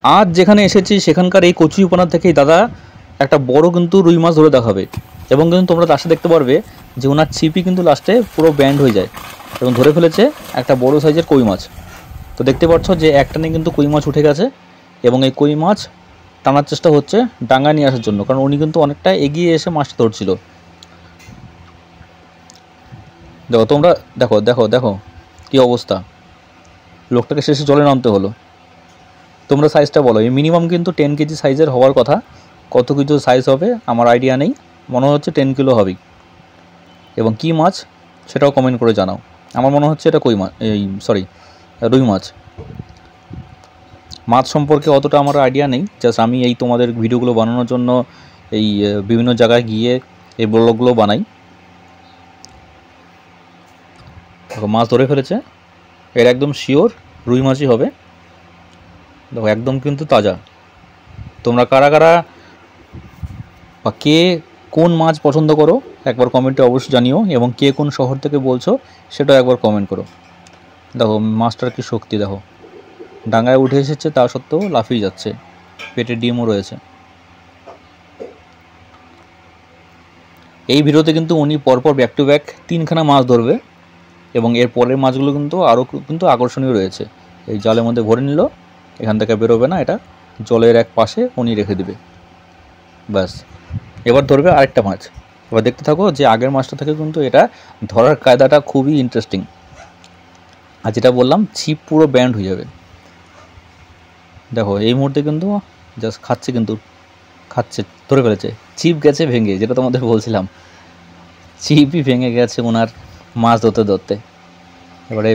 আজ যেখানে এসেছি সেখানকার এই কচুরিপানা থেকেই দাদা একটা বড় কিন্তু রুই মাছ ধরে দেখাবে এবং কিন্তু তোমরা লাস্টে দেখতে পারবে যে ওনার ছিপই কিন্তু লাস্টে পুরো ব্যান্ড হয়ে যায় এবং ধরে ফেলেছে একটা বড় সাইজের কই মাছ। তো দেখতে পাচ্ছ যে একটানে কিন্তু কই মাছ উঠে গেছে এবং এই কই মাছ টানার চেষ্টা হচ্ছে ডাঙায় নিয়ে আসার জন্য, কারণ উনি কিন্তু অনেকটা এগিয়ে এসে মাছটা ধরছিল। দেখো তোমরা, দেখো দেখো দেখো কী অবস্থা, লোকটাকে শেষে জলে নামতে হলো। তোমরা সাইজটা বলো, এই মিনিমাম কিন্তু 10 কেজি সাইজের হওয়ার কথা। কত কিছু সাইজ হবে আমার আইডিয়া নেই, মনে হচ্ছে 10 কিলো হবেই। এবং কী মাছ সেটাও কমেন্ট করে জানাও। আমার মনে হচ্ছে এটা কই মাছ, এই সরি রুই মাছ। মাছ সম্পর্কে অতটা আমার আইডিয়া নেই, জাস্ট আমি এই তোমাদের ভিডিওগুলো বানানোর জন্য এই বিভিন্ন জায়গায় গিয়ে এই ব্লগগুলো বানাই। দেখো মাছ ধরে ফেলেছে, এর একদম শিওর রুই মাছই হবে। দেখো একদম কিন্তু তাজা। তোমরা কারা কারা বা কে কোন মাছ পছন্দ করো একবার কমেন্টে অবশ্যই জানিও, এবং কে কোন শহর থেকে বলছো সেটাও একবার কমেন্ট করো। দেখো মাছটার কি শক্তি, দেখো ডাঙায় উঠে এসেছে তা সত্ত্বেও লাফিয়ে যাচ্ছে, পেটে ডিমও রয়েছে। এই ভিডিওতে কিন্তু উনি পরপর ব্যাক টু ব্যাক 3খানা মাছ ধরবে এবং এর পরের মাছগুলো কিন্তু আরও কিন্তু আকর্ষণীয় রয়েছে। এই জালের মধ্যে ভরে নিল, এখান থেকে বেরোবে না, এটা জলের এক পাশে উনি রেখে দেবে। ব্যাস, এবার ধরবে আরেকটা মাছ। এবার দেখতে থাকো যে আগের মাছটা থেকে কিন্তু এটা ধরার কায়দাটা খুবই ইন্টারেস্টিং। আর যেটা বললাম ছিপ পুরো ব্যান্ড হয়ে যাবে। দেখো এই মুহূর্তে কিন্তু জাস্ট খাচ্ছে, কিন্তু খাচ্ছে, ধরে ফেলেছে। ছিপ গেছে ভেঙে, যেটা তোমাদের বলছিলাম ছিপই ভেঙে গেছে ওনার মাছ ধরতে ধরতে। এবারে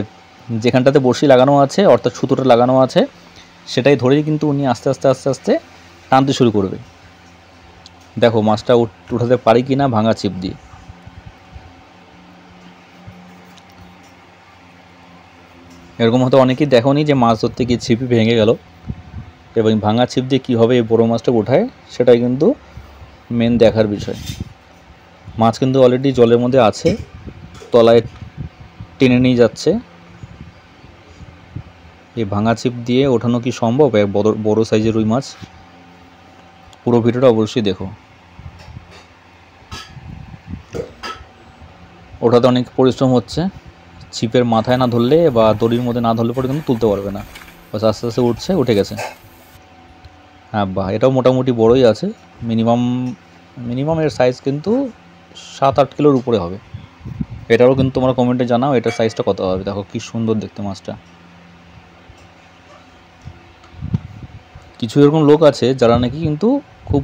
যেখানটাতে বড়শি লাগানো আছে অর্থাৎ সুতোটা লাগানো আছে সেটাই ধরেই কিন্তু উনি আস্তে আস্তে আস্তে আস্তে টানতে শুরু করবে। দেখো মাছটা উঠাতে পারি কি না ভাঙা ছিপ দিয়ে। এরকম হয়তো অনেকেই দেখোনি যে মাছ ধরতে গিয়ে ছিপই ভেঙে গেল, এবং ভাঙা ছিপ দিয়ে কীভাবে এই বড়ো মাছটা ওঠায় সেটাই কিন্তু মেন দেখার বিষয়। মাছ কিন্তু অলরেডি জলের মধ্যে আছে, তলায় টেনে নিয়ে যাচ্ছে। এই ভাঙা ছিপ দিয়ে ওঠানো কি সম্ভব এক বড় সাইজের রুই মাছ? পুরো ভিডিওটা অবশ্যই দেখো। ওঠাতে অনেক পরিশ্রম হচ্ছে, ছিপের মাথায় না ধরলে বা দড়ির মধ্যে না ধরলে পরে কিন্তু তুলতে পারবে না। বাস আস্তে আস্তে উঠছে, উঠে গেছে। হ্যাঁ বাহ, এটাও মোটামুটি বড়ই আছে। মিনিমাম এর সাইজ কিন্তু 7-8 কিলোর উপরে হবে। এটারও কিন্তু তোমরা কমেন্টে জানাও এটার সাইজটা কত হবে। দেখো কি সুন্দর দেখতে মাছটা। কিছু এরকম লোক আছে যারা নাকি কিন্তু খুব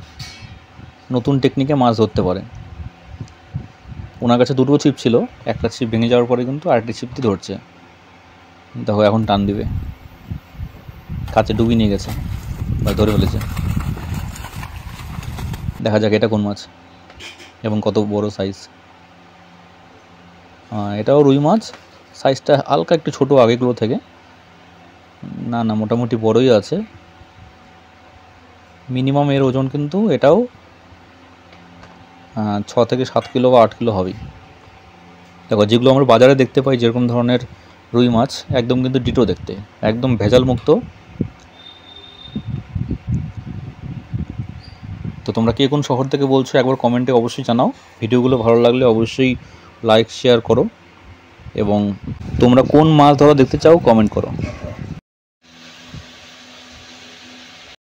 নতুন টেকনিকে মাছ ধরতে পারে। ওনার কাছে দুটো ছিপ ছিল, একটা ছিপ ভেঙে যাওয়ার পরে কিন্তু আরেকটি ছিপ দিয়ে ধরছে। দেখো এখন টান দিবে, কাছে ডুবি নিয়ে গেছে বা ধরে ফেলেছে। দেখা যাক এটা কোন মাছ এবং কত বড় সাইজ। এটাও রুই মাছ, সাইজটা হালকা একটু ছোটো আগেগুলো থেকে। না না মোটামুটি বড়ই আছে। মিনিমাম এর ওজন কিন্তু এটাও 6 থেকে 7 কিলো বা 8 কিলো হবেই। দেখো যেগুলো আমরা বাজারে দেখতে পাই যেরকম ধরনের রুই মাছ একদম কিন্তু ডিটো দেখতে, একদম ভেজাল মুক্ত। তো তোমরা কে কোন শহর থেকে বলছো একবার কমেন্টে অবশ্যই জানাও। ভিডিওগুলো ভালো লাগলে অবশ্যই লাইক শেয়ার করো এবং তোমরা কোন মাছ ধরা দেখতে চাও কমেন্ট করো।